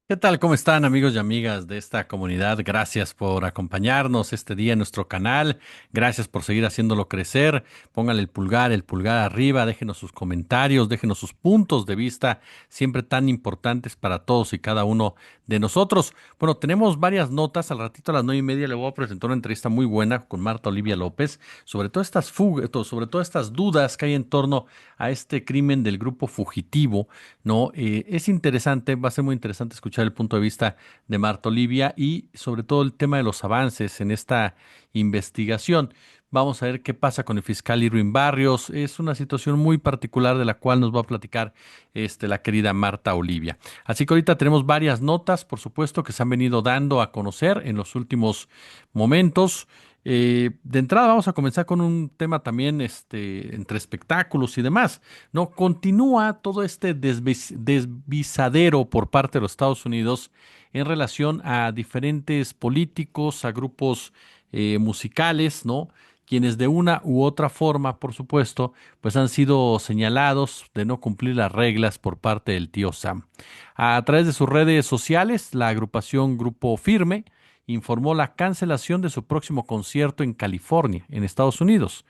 ¿Qué tal? ¿Cómo están amigos y amigas de esta comunidad? Gracias por acompañarnos este día en nuestro canal. Gracias por seguir haciéndolo crecer. Pónganle el pulgar arriba, déjenos sus comentarios, déjenos sus puntos de vista, siempre tan importantes para todos y cada uno de nosotros. Bueno, tenemos varias notas. Al ratito a las 9:30 le voy a presentar una entrevista muy buena con Marta Olivia López sobre todas estas fugas, sobre todas estas dudas que hay en torno a este crimen del grupo fugitivo. No, es interesante, va a ser muy interesante escuchar el punto de vista de Marta Olivia y sobre todo el tema de los avances en esta investigación. Vamos a ver qué pasa con el fiscal Irving Barrios. Es una situación muy particular de la cual nos va a platicar la querida Marta Olivia. Así que ahorita tenemos varias notas, por supuesto, que se han venido dando a conocer en los últimos momentos. De entrada vamos a comenzar con un tema también entre espectáculos y demás. ¿No? Continúa todo este desvisadero por parte de los Estados Unidos en relación a diferentes políticos, a grupos musicales, ¿no? Quienes de una u otra forma, por supuesto, pues han sido señalados de no cumplir las reglas por parte del tío Sam. A través de sus redes sociales, la agrupación Grupo Firme informó la cancelación de su próximo concierto en California, en Estados Unidos.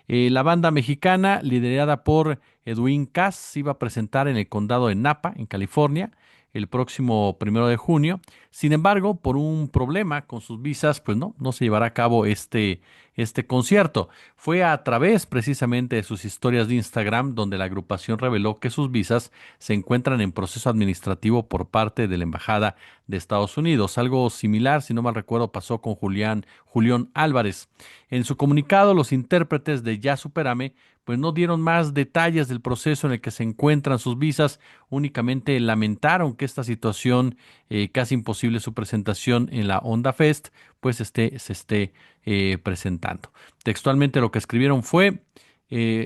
La banda mexicana, liderada por Edwin Cass, se iba a presentar en el condado de Napa, en California, el próximo 1 de junio. Sin embargo, por un problema con sus visas, pues no se llevará a cabo este concierto. Fue a través precisamente de sus historias de Instagram donde la agrupación reveló que sus visas se encuentran en proceso administrativo por parte de la Embajada de Estados Unidos. Algo similar, si no mal recuerdo, pasó con Julián Álvarez. En su comunicado, los intérpretes de Ya Superame pues no dieron más detalles del proceso en el que se encuentran sus visas, únicamente lamentaron que esta situación, casi imposible su presentación en la Onda Fest, pues se esté presentando. Textualmente lo que escribieron fue,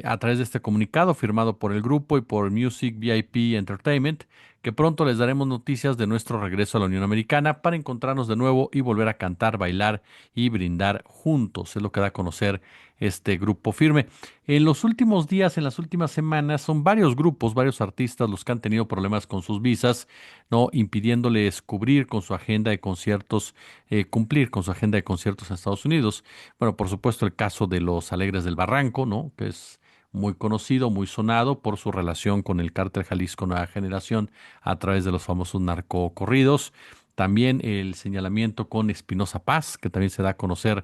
a través de este comunicado firmado por el grupo y por Music VIP Entertainment, que pronto les daremos noticias de nuestro regreso a la Unión Americana para encontrarnos de nuevo y volver a cantar, bailar y brindar juntos. Es lo que da a conocer este grupo firme. En los últimos días, en las últimas semanas, son varios grupos, varios artistas los que han tenido problemas con sus visas, ¿no? Impidiéndoles cubrir con su agenda de conciertos, cumplir con su agenda de conciertos en Estados Unidos. Bueno, por supuesto, el caso de los Alegres del Barranco, ¿no? Que es muy conocido, muy sonado por su relación con el cártel Jalisco Nueva Generación a través de los famosos narcocorridos. También el señalamiento con Espinosa Paz, que también se da a conocer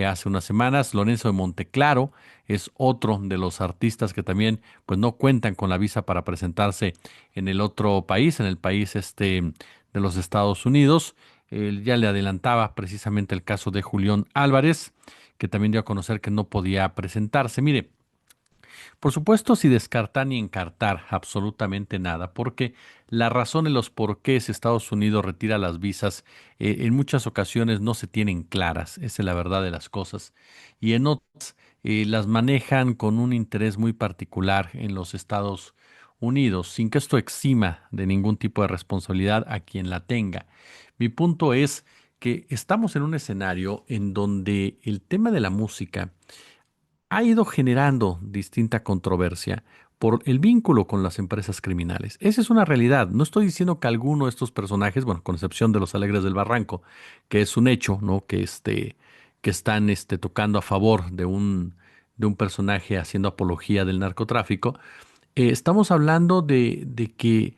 hace unas semanas. Lorenzo de Monteclaro es otro de los artistas que también pues no cuentan con la visa para presentarse en el otro país, en el país de los Estados Unidos. Él ya le adelantaba precisamente el caso de Julián Álvarez, que también dio a conocer que no podía presentarse. Mire, por supuesto, sin descartar ni encartar absolutamente nada, porque la razón en los porqués Estados Unidos retira las visas en muchas ocasiones no se tienen claras, esa es la verdad de las cosas, y en otras las manejan con un interés muy particular en los Estados Unidos, sin que esto exima de ningún tipo de responsabilidad a quien la tenga. Mi punto es que estamos en un escenario en donde el tema de la música ha ido generando distinta controversia por el vínculo con las empresas criminales. Esa es una realidad. No estoy diciendo que alguno de estos personajes, bueno, con excepción de los Alegres del Barranco, que es un hecho, ¿no? Que están tocando a favor de un personaje haciendo apología del narcotráfico. Estamos hablando de que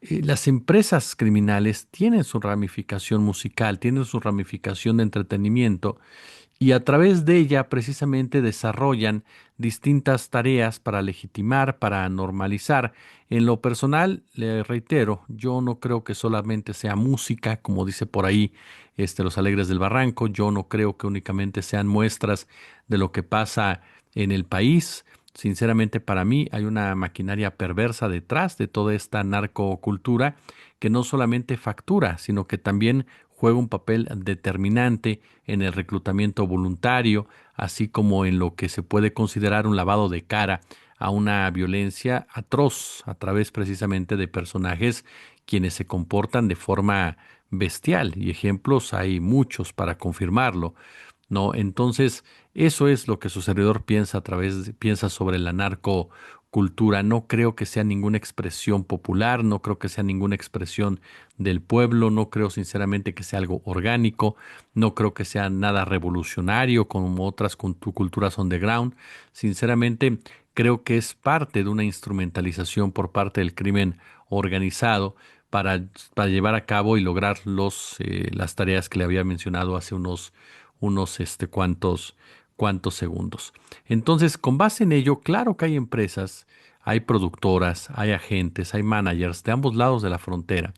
las empresas criminales tienen su ramificación musical, tienen su ramificación de entretenimiento y a través de ella precisamente desarrollan distintas tareas para legitimar, para normalizar. En lo personal, le reitero, yo no creo que solamente sea música, como dice por ahí Los Alegres del Barranco, yo no creo que únicamente sean muestras de lo que pasa en el país. Sinceramente, para mí hay una maquinaria perversa detrás de toda esta narcocultura que no solamente factura, sino que también juega un papel determinante en el reclutamiento voluntario, así como en lo que se puede considerar un lavado de cara a una violencia atroz a través precisamente de personajes quienes se comportan de forma bestial, y ejemplos hay muchos para confirmarlo. ¿No? Entonces, eso es lo que su servidor piensa piensa sobre la narco cultura. No creo que sea ninguna expresión popular, no creo que sea ninguna expresión del pueblo, no creo sinceramente que sea algo orgánico, no creo que sea nada revolucionario como otras culturas underground. Sinceramente, creo que es parte de una instrumentalización por parte del crimen organizado para, para llevar a cabo y lograr las tareas que le había mencionado hace cuantos segundos. Entonces, con base en ello, claro que hay empresas, hay productoras, hay agentes, hay managers de ambos lados de la frontera,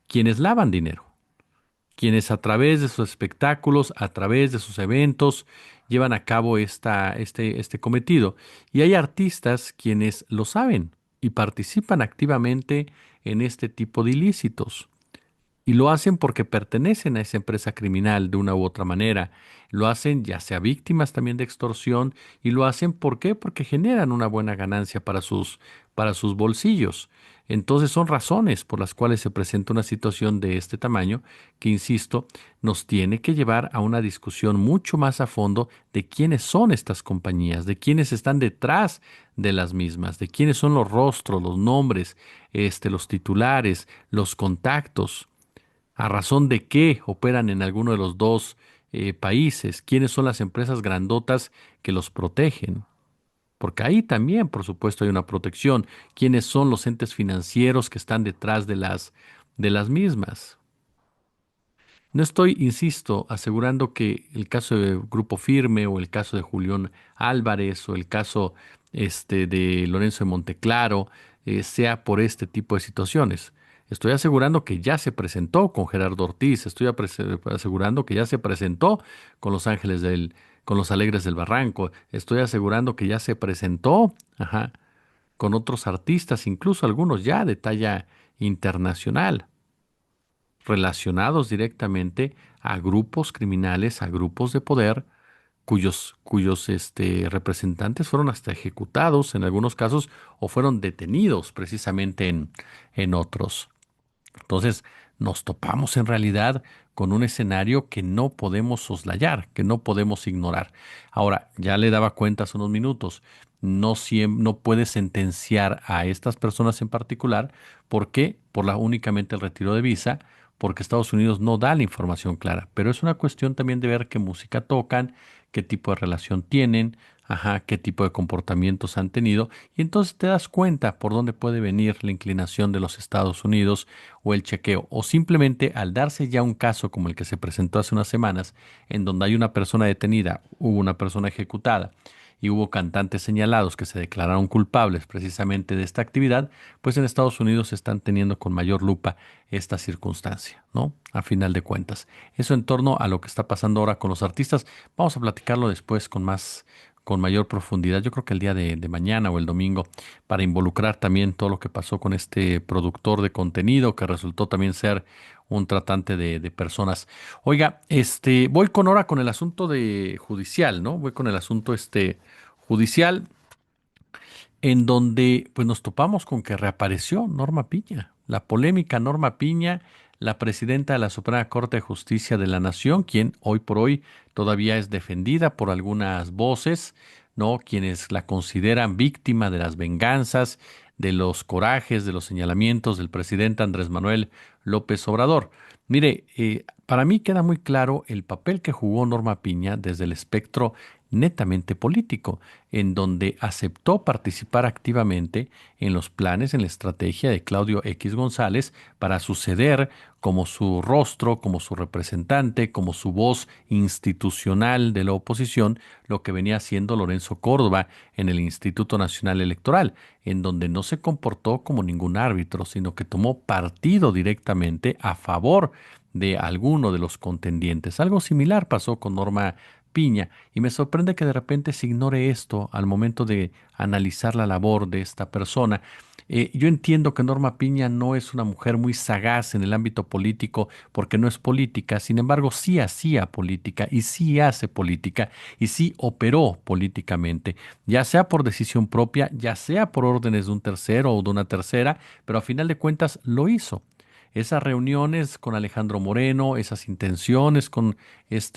quienes lavan dinero, quienes a través de sus espectáculos, a través de sus eventos, llevan a cabo este cometido. Y hay artistas quienes lo saben y participan activamente en este tipo de ilícitos. Y lo hacen porque pertenecen a esa empresa criminal de una u otra manera. Lo hacen ya sea víctimas también de extorsión y lo hacen ¿por qué? Porque generan una buena ganancia para sus bolsillos. Entonces son razones por las cuales se presenta una situación de este tamaño que, insisto, nos tiene que llevar a una discusión mucho más a fondo de quiénes son estas compañías, de quiénes están detrás de las mismas, de quiénes son los rostros, los nombres, los titulares, los contactos. ¿A razón de qué operan en alguno de los dos países? ¿Quiénes son las empresas grandotas que los protegen? Porque ahí también, por supuesto, hay una protección. ¿Quiénes son los entes financieros que están detrás de las mismas? No estoy, insisto, asegurando que el caso de Grupo Firme o el caso de Julián Álvarez o el caso de Lorenzo de Monteclaro sea por este tipo de situaciones. Estoy asegurando que ya se presentó con Gerardo Ortiz, asegurando que ya se presentó con Los Ángeles con los Alegres del Barranco, estoy asegurando que ya se presentó, ajá, con otros artistas, incluso algunos ya de talla internacional relacionados directamente a grupos criminales, a grupos de poder, cuyos representantes fueron hasta ejecutados en algunos casos o fueron detenidos precisamente en otros. Entonces, nos topamos en realidad con un escenario que no podemos soslayar, que no podemos ignorar. Ahora, ya le daba cuenta hace unos minutos, no puede sentenciar a estas personas en particular. ¿Por qué? Únicamente el retiro de visa, porque Estados Unidos no da la información clara. Pero es una cuestión también de ver qué música tocan, qué tipo de relación tienen, ajá, qué tipo de comportamientos han tenido, y entonces te das cuenta por dónde puede venir la inclinación de los Estados Unidos o el chequeo, o simplemente al darse ya un caso como el que se presentó hace unas semanas, en donde hay una persona detenida, hubo una persona ejecutada y hubo cantantes señalados que se declararon culpables precisamente de esta actividad, pues en Estados Unidos están teniendo con mayor lupa esta circunstancia, ¿no? A final de cuentas. Eso en torno a lo que está pasando ahora con los artistas. Vamos a platicarlo después con mayor profundidad. Yo creo que el día de mañana o el domingo, para involucrar también todo lo que pasó con este productor de contenido que resultó también ser un tratante de personas. Oiga, voy con ahora con el asunto de judicial, ¿no? Voy con el asunto judicial en donde pues nos topamos con que reapareció Norma Piña, la polémica Norma Piña, la presidenta de la Suprema Corte de Justicia de la Nación, quien hoy por hoy todavía es defendida por algunas voces, ¿no? Quienes la consideran víctima de las venganzas, de los corajes, de los señalamientos del presidente Andrés Manuel López Obrador. Mire, para mí queda muy claro el papel que jugó Norma Piña desde el espectro netamente político, en donde aceptó participar activamente en los planes, en la estrategia de Claudio X González para suceder como su rostro, como su representante, como su voz institucional de la oposición, lo que venía haciendo Lorenzo Córdoba en el Instituto Nacional Electoral, en donde no se comportó como ningún árbitro, sino que tomó partido directamente a favor de alguno de los contendientes. Algo similar pasó con Norma Piña, y me sorprende que de repente se ignore esto al momento de analizar la labor de esta persona. Yo entiendo que Norma Piña no es una mujer muy sagaz en el ámbito político porque no es política, sin embargo sí hacía política y sí hace política y sí operó políticamente, ya sea por decisión propia, ya sea por órdenes de un tercero o de una tercera, pero a final de cuentas lo hizo. esas reuniones con Alejandro Moreno, esas intenciones con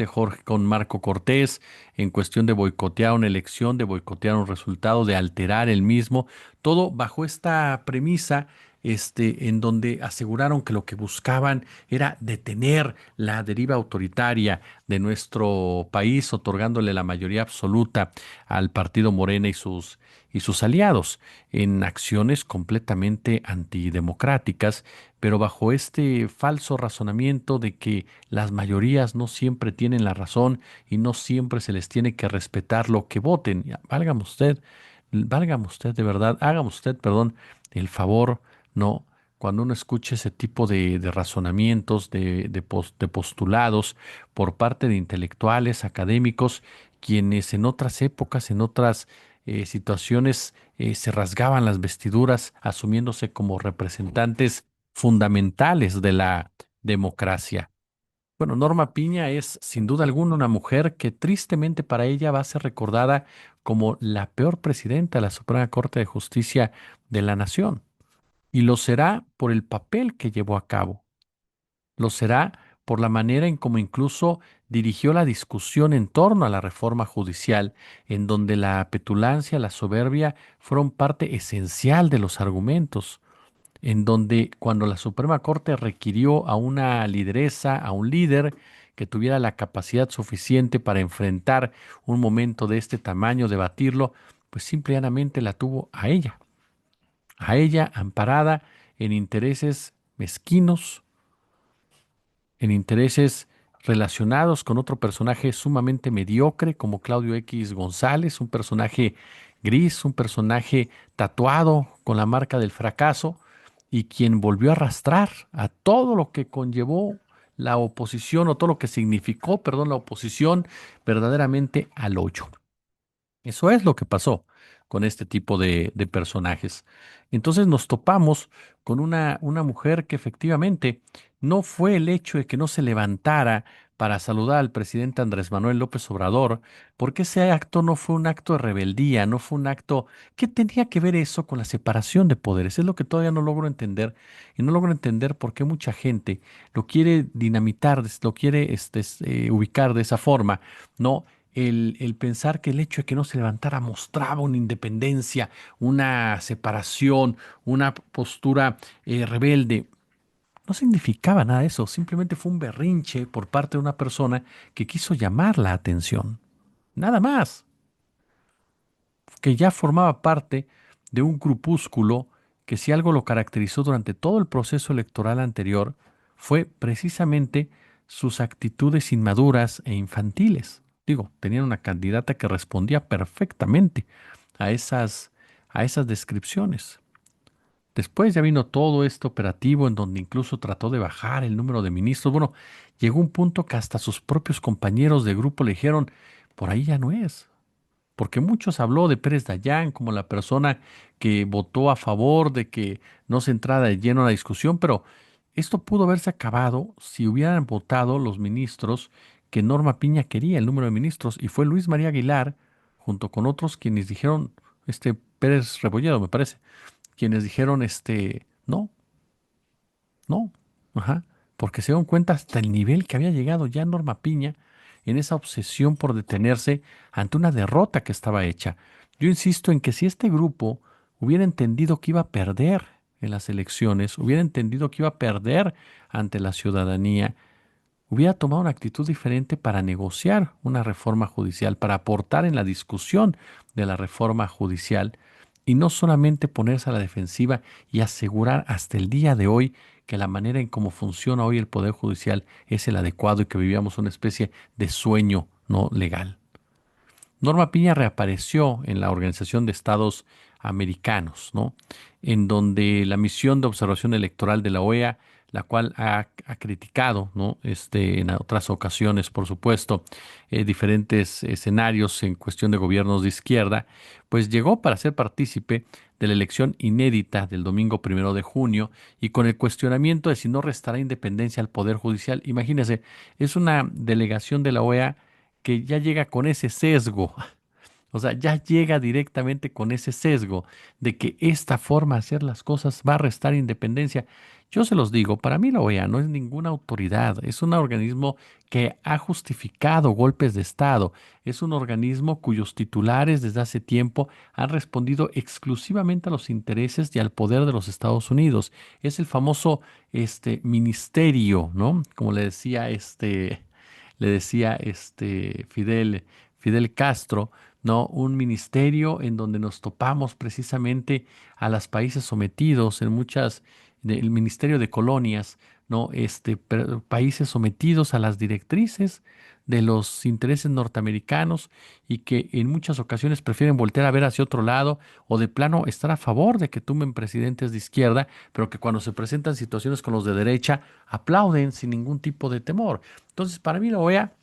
Jorge, con Marco Cortés, en cuestión de boicotear una elección, de boicotear un resultado, de alterar el mismo, todo bajo esta premisa, en donde aseguraron que lo que buscaban era detener la deriva autoritaria de nuestro país, otorgándole la mayoría absoluta al partido Morena y sus aliados en acciones completamente antidemocráticas, pero bajo este falso razonamiento de que las mayorías no siempre tienen la razón y no siempre se les tiene que respetar lo que voten. Ya, válgame usted de verdad, hágame usted, perdón, el favor, no. Cuando uno escucha ese tipo de razonamientos, de postulados por parte de intelectuales, académicos, quienes en otras épocas, en otras situaciones, se rasgaban las vestiduras asumiéndose como representantes fundamentales de la democracia. Bueno, Norma Piña es sin duda alguna una mujer que tristemente para ella va a ser recordada como la peor presidenta de la Suprema Corte de Justicia de la Nación. Y lo será por el papel que llevó a cabo. Lo será por la manera en cómo incluso dirigió la discusión en torno a la reforma judicial, en donde la petulancia, la soberbia fueron parte esencial de los argumentos, en donde cuando la Suprema Corte requirió a una lideresa, a un líder que tuviera la capacidad suficiente para enfrentar un momento de este tamaño, debatirlo, pues simple y llanamente la tuvo a ella amparada en intereses mezquinos, en intereses relacionados con otro personaje sumamente mediocre como Claudio X González, un personaje gris, un personaje tatuado con la marca del fracaso y quien volvió a arrastrar a todo lo que conllevó la oposición o todo lo que significó, perdón, la oposición verdaderamente al hoyo. Eso es lo que pasó con este tipo de personajes. Entonces nos topamos con una mujer que efectivamente no fue el hecho de que no se levantara para saludar al presidente Andrés Manuel López Obrador, porque ese acto no fue un acto de rebeldía, no fue un acto. ¿Qué tenía que ver eso con la separación de poderes? Es lo que todavía no logro entender y no logro entender por qué mucha gente lo quiere dinamitar, lo quiere ubicar de esa forma, ¿no? El pensar que el hecho de que no se levantara mostraba una independencia, una separación, una postura rebelde. No significaba nada de eso, simplemente fue un berrinche por parte de una persona que quiso llamar la atención. Nada más, que ya formaba parte de un grupúsculo que si algo lo caracterizó durante todo el proceso electoral anterior fue precisamente sus actitudes inmaduras e infantiles. Digo, tenían una candidata que respondía perfectamente a a esas descripciones. Después ya vino todo este operativo en donde incluso trató de bajar el número de ministros. Bueno, llegó un punto que hasta sus propios compañeros de grupo le dijeron, por ahí ya no es. Porque muchos habló de Pérez Dayán como la persona que votó a favor de que no se entrara de lleno a la discusión, pero esto pudo haberse acabado si hubieran votado los ministros que Norma Piña quería, el número de ministros, y fue Luis María Aguilar, junto con otros quienes dijeron, Pérez Rebolledo, me parece, quienes dijeron, no, no, ajá, porque se dieron cuenta hasta el nivel que había llegado ya Norma Piña en esa obsesión por detenerse ante una derrota que estaba hecha. Yo insisto en que si este grupo hubiera entendido que iba a perder en las elecciones, hubiera entendido que iba a perder ante la ciudadanía, hubiera tomado una actitud diferente para negociar una reforma judicial, para aportar en la discusión de la reforma judicial y no solamente ponerse a la defensiva y asegurar hasta el día de hoy que la manera en cómo funciona hoy el Poder Judicial es el adecuado y que vivíamos una especie de sueño no legal. Norma Piña reapareció en la Organización de Estados Americanos, ¿no? En donde la misión de observación electoral de la OEA, la cual ha criticado, ¿no? En otras ocasiones, por supuesto, diferentes escenarios en cuestión de gobiernos de izquierda, pues llegó para ser partícipe de la elección inédita del domingo 1 de junio y con el cuestionamiento de si no restará independencia al Poder Judicial. Imagínense, es una delegación de la OEA que ya llega con ese sesgo O sea, ya llega directamente con ese sesgo de que esta forma de hacer las cosas va a restar independencia. Yo se los digo, para mí la OEA no es ninguna autoridad, es un organismo que ha justificado golpes de Estado, es un organismo cuyos titulares desde hace tiempo han respondido exclusivamente a los intereses y al poder de los Estados Unidos. Es el famoso ministerio, ¿no? Como Fidel Castro, ¿no? Un ministerio en donde nos topamos precisamente a los países sometidos en el Ministerio de Colonias, ¿no? Países sometidos a las directrices de los intereses norteamericanos y que en muchas ocasiones prefieren voltear a ver hacia otro lado o de plano estar a favor de que tumben presidentes de izquierda, pero que cuando se presentan situaciones con los de derecha aplauden sin ningún tipo de temor. Entonces, para mí la OEA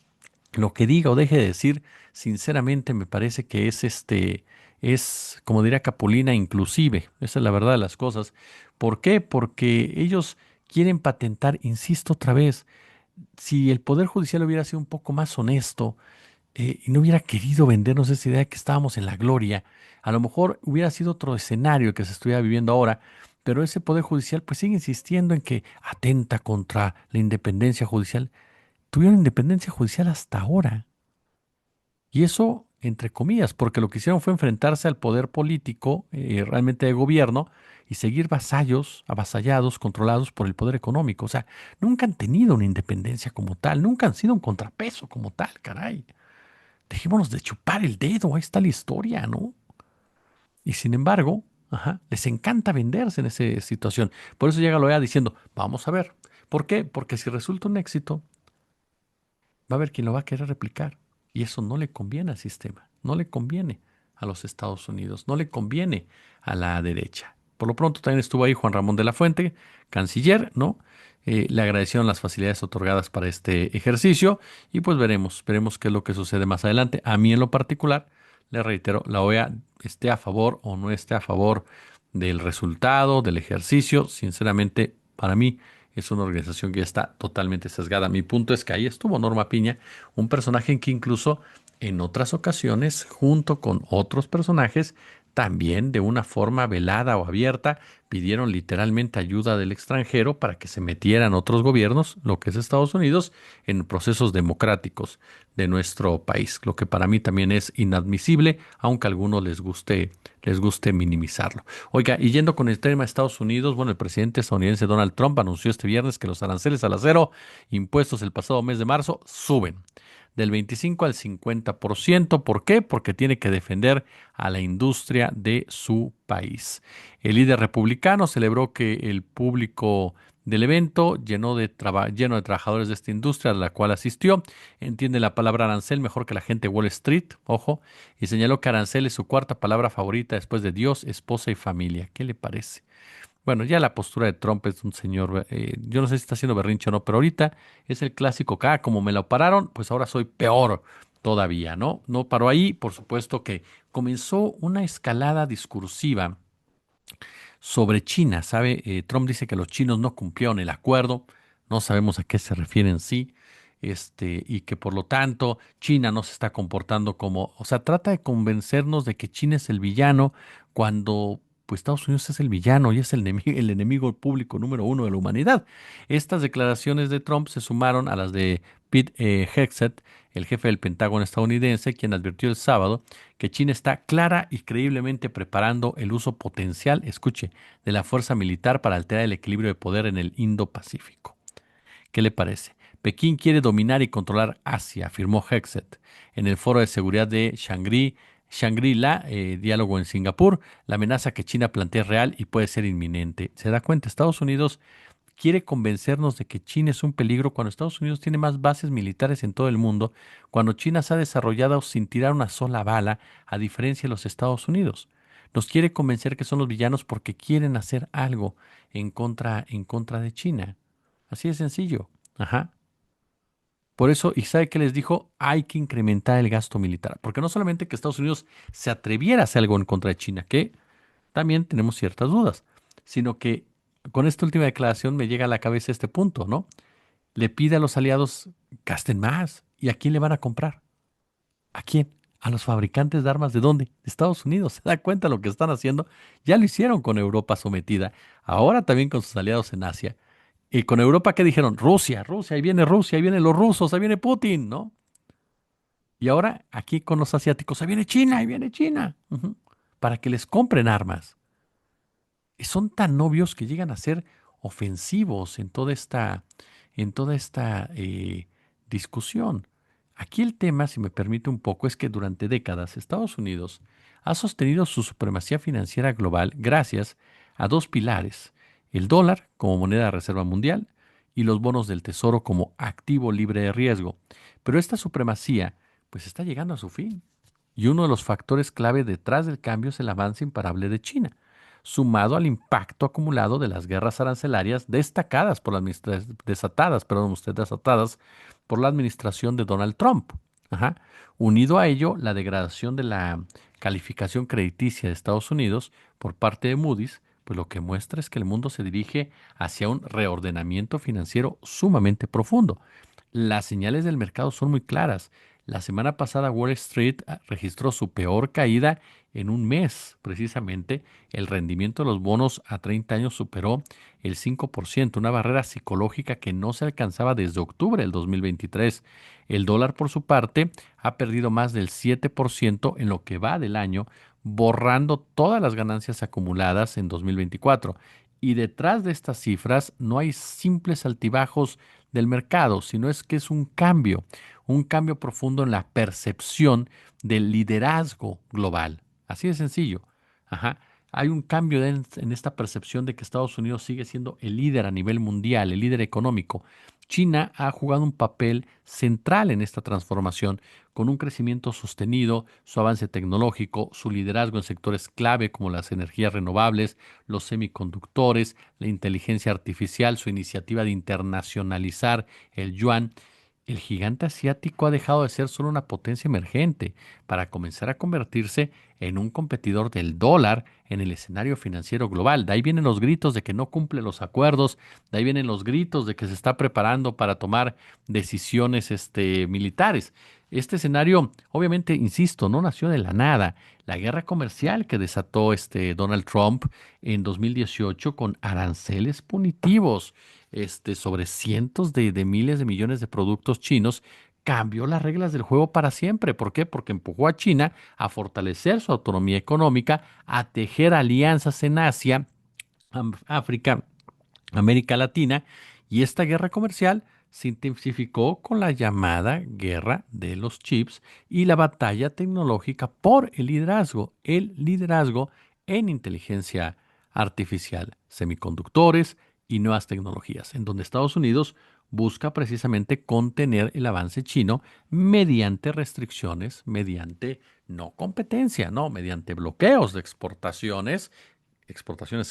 lo que diga o deje de decir, sinceramente me parece que es, como diría Capulina, inclusive. Esa es la verdad de las cosas. ¿Por qué? Porque ellos quieren patentar, insisto otra vez, si el Poder Judicial hubiera sido un poco más honesto y no hubiera querido vendernos esa idea de que estábamos en la gloria, a lo mejor hubiera sido otro escenario que se estuviera viviendo ahora. Pero ese Poder Judicial pues sigue insistiendo en que atenta contra la independencia judicial. Tuvieron independencia judicial hasta ahora. Y eso, entre comillas, porque lo que hicieron fue enfrentarse al poder político, realmente de gobierno, y seguir avasallados, controlados por el poder económico. O sea, nunca han tenido una independencia como tal, nunca han sido un contrapeso como tal, caray. Dejémonos de chupar el dedo, ahí está la historia, ¿no? Y sin embargo, ajá, les encanta venderse en esa situación. Por eso llega la OEA diciendo, vamos a ver. ¿Por qué? Porque si resulta un éxito, va a haber quien lo va a querer replicar. Y eso no le conviene al sistema, no le conviene a los Estados Unidos, no le conviene a la derecha. Por lo pronto también estuvo ahí Juan Ramón de la Fuente, canciller, ¿no? Le agradecieron las facilidades otorgadas para este ejercicio y pues veremos qué es lo que sucede más adelante. A mí en lo particular, le reitero, la OEA esté a favor o no esté a favor del resultado, del ejercicio, sinceramente, para mí es una organización que ya está totalmente sesgada. Mi punto es que ahí estuvo Norma Piña, un personaje en que incluso en otras ocasiones, junto con otros personajes, también de una forma velada o abierta, pidieron literalmente ayuda del extranjero para que se metieran otros gobiernos, lo que es Estados Unidos, en procesos democráticos de nuestro país, lo que para mí también es inadmisible, aunque a algunos les guste minimizarlo. Oiga, y yendo con el tema de Estados Unidos, bueno, el presidente estadounidense Donald Trump anunció este viernes que los aranceles al acero impuestos el pasado mes de marzo suben del 25 al 50%. ¿Por qué? Porque tiene que defender a la industria de su país. El líder republicano celebró que el público del evento lleno de trabajadores de esta industria a la cual asistió. Entiende la palabra arancel mejor que la gente de Wall Street, ojo, y señaló que arancel es su cuarta palabra favorita después de Dios, esposa y familia. ¿Qué le parece? Bueno, ya la postura de Trump es un señor, yo no sé si está haciendo berrinche o no, pero ahorita es el clásico que, como me lo pararon, pues ahora soy peor todavía, ¿no? No paró ahí, por supuesto que comenzó una escalada discursiva sobre China, ¿sabe? Trump dice que los chinos no cumplieron el acuerdo, no sabemos a qué se refieren sí, y que por lo tanto China no se está comportando como, o sea, trata de convencernos de que China es el villano cuando pues Estados Unidos es el villano y es el enemigo público número uno de la humanidad. Estas declaraciones de Trump se sumaron a las de Pete Hegseth, el jefe del Pentágono estadounidense, quien advirtió el sábado que China está clara y creíblemente preparando el uso potencial, escuche, de la fuerza militar para alterar el equilibrio de poder en el Indo-Pacífico. ¿Qué le parece? Pekín quiere dominar y controlar Asia, afirmó Hegseth en el Foro de Seguridad de Shangri-La, diálogo en Singapur. La amenaza que China plantea es real y puede ser inminente. ¿Se da cuenta? Estados Unidos quiere convencernos de que China es un peligro cuando Estados Unidos tiene más bases militares en todo el mundo, cuando China se ha desarrollado sin tirar una sola bala, a diferencia de los Estados Unidos. Nos quiere convencer que son los villanos porque quieren hacer algo en contra de China. Así de sencillo. Ajá. Por eso, ¿y sabe qué les dijo? Hay que incrementar el gasto militar. Porque no solamente que Estados Unidos se atreviera a hacer algo en contra de China, que también tenemos ciertas dudas, sino que con esta última declaración me llega a la cabeza este punto, ¿no? Le pide a los aliados, gasten más. ¿Y a quién le van a comprar? ¿A quién? A los fabricantes de armas, ¿de dónde? De Estados Unidos. ¿Se da cuenta lo que están haciendo? Ya lo hicieron con Europa sometida, ahora también con sus aliados en Asia. Y con Europa, ¿qué dijeron? Rusia, ahí vienen los rusos, ahí viene Putin, ¿no? Y ahora aquí con los asiáticos, ahí viene China, ujú, para que les compren armas. Y son tan obvios que llegan a ser ofensivos en toda esta discusión. Aquí el tema, si me permite un poco, es que durante décadas Estados Unidos ha sostenido su supremacía financiera global gracias a dos pilares: el dólar como moneda de reserva mundial y los bonos del tesoro como activo libre de riesgo. Pero esta supremacía pues está llegando a su fin. Y uno de los factores clave detrás del cambio es el avance imparable de China, sumado al impacto acumulado de las guerras arancelarias desatadas por la administración de Donald Trump. Ajá. Unido a ello, la degradación de la calificación crediticia de Estados Unidos por parte de Moody's, pues lo que muestra es que el mundo se dirige hacia un reordenamiento financiero sumamente profundo. Las señales del mercado son muy claras. La semana pasada Wall Street registró su peor caída en un mes. Precisamente el rendimiento de los bonos a 30 años superó el 5%, una barrera psicológica que no se alcanzaba desde octubre del 2023. El dólar, por su parte, ha perdido más del 7% en lo que va del año, borrando todas las ganancias acumuladas en 2024. Y detrás de estas cifras no hay simples altibajos del mercado, sino es que es un cambio profundo en la percepción del liderazgo global. Así de sencillo. Ajá. Hay un cambio en esta percepción de que Estados Unidos sigue siendo el líder a nivel mundial, el líder económico. China ha jugado un papel central en esta transformación, con un crecimiento sostenido, su avance tecnológico, su liderazgo en sectores clave como las energías renovables, los semiconductores, la inteligencia artificial, su iniciativa de internacionalizar el yuan. El gigante asiático ha dejado de ser solo una potencia emergente para comenzar a convertirse en un competidor del dólar en el escenario financiero global. De ahí vienen los gritos de que no cumple los acuerdos, de ahí vienen los gritos de que se está preparando para tomar decisiones militares. Este escenario, obviamente, insisto, no nació de la nada. La guerra comercial que desató Donald Trump en 2018 con aranceles punitivos sobre cientos de miles de millones de productos chinos, cambió las reglas del juego para siempre. ¿Por qué? Porque empujó a China a fortalecer su autonomía económica, a tejer alianzas en Asia, África, América Latina, y esta guerra comercial se intensificó con la llamada guerra de los chips y la batalla tecnológica por el liderazgo en inteligencia artificial, semiconductores y nuevas tecnologías, en donde Estados Unidos busca precisamente contener el avance chino mediante restricciones, mediante no competencia, no, mediante bloqueos de exportaciones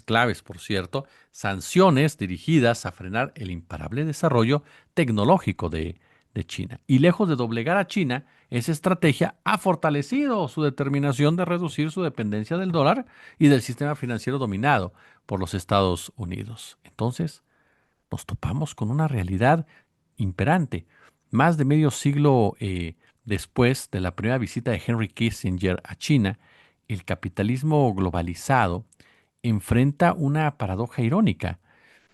claves, por cierto, sanciones dirigidas a frenar el imparable desarrollo tecnológico de China. Y lejos de doblegar a China, esa estrategia ha fortalecido su determinación de reducir su dependencia del dólar y del sistema financiero dominado por los Estados Unidos. Entonces, nos topamos con una realidad imperante. Más de medio siglo después de la primera visita de Henry Kissinger a China, el capitalismo globalizado enfrenta una paradoja irónica: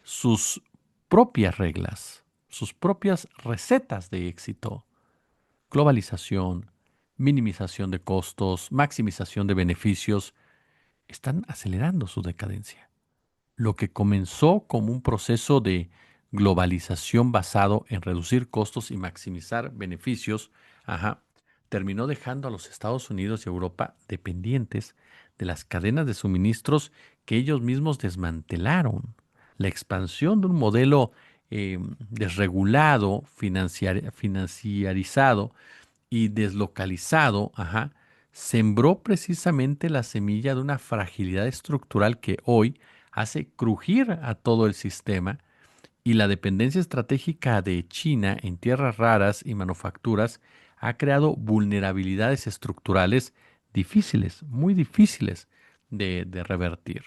sus propias reglas, sus propias recetas de éxito, globalización, minimización de costos, maximización de beneficios, están acelerando su decadencia. Lo que comenzó como un proceso de globalización basado en reducir costos y maximizar beneficios, ajá, terminó dejando a los Estados Unidos y Europa dependientes de las cadenas de suministros que ellos mismos desmantelaron. La expansión de un modelo desregulado, financiarizado y deslocalizado, ajá, sembró precisamente la semilla de una fragilidad estructural que hoy hace crujir a todo el sistema, y la dependencia estratégica de China en tierras raras y manufacturas ha creado vulnerabilidades estructurales difíciles, muy difíciles de revertir.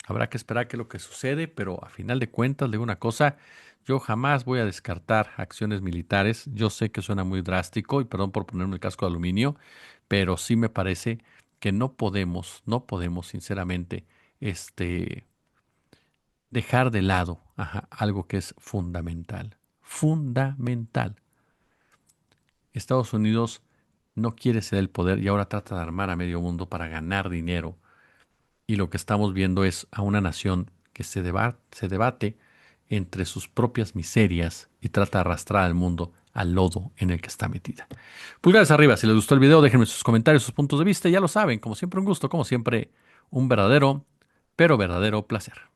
Habrá que esperar qué es lo que sucede, pero a final de cuentas, le digo una cosa, yo jamás voy a descartar acciones militares. Yo sé que suena muy drástico y perdón por ponerme el casco de aluminio, pero sí me parece que no podemos sinceramente, este, dejar de lado, algo que es fundamental. Fundamental. Estados Unidos no quiere ceder el poder y ahora trata de armar a medio mundo para ganar dinero. Y lo que estamos viendo es a una nación que se debate entre sus propias miserias y trata de arrastrar al mundo al lodo en el que está metida. Pulgares arriba, si les gustó el video, déjenme sus comentarios, sus puntos de vista. Ya lo saben, como siempre un gusto, como siempre un verdadero, pero verdadero placer.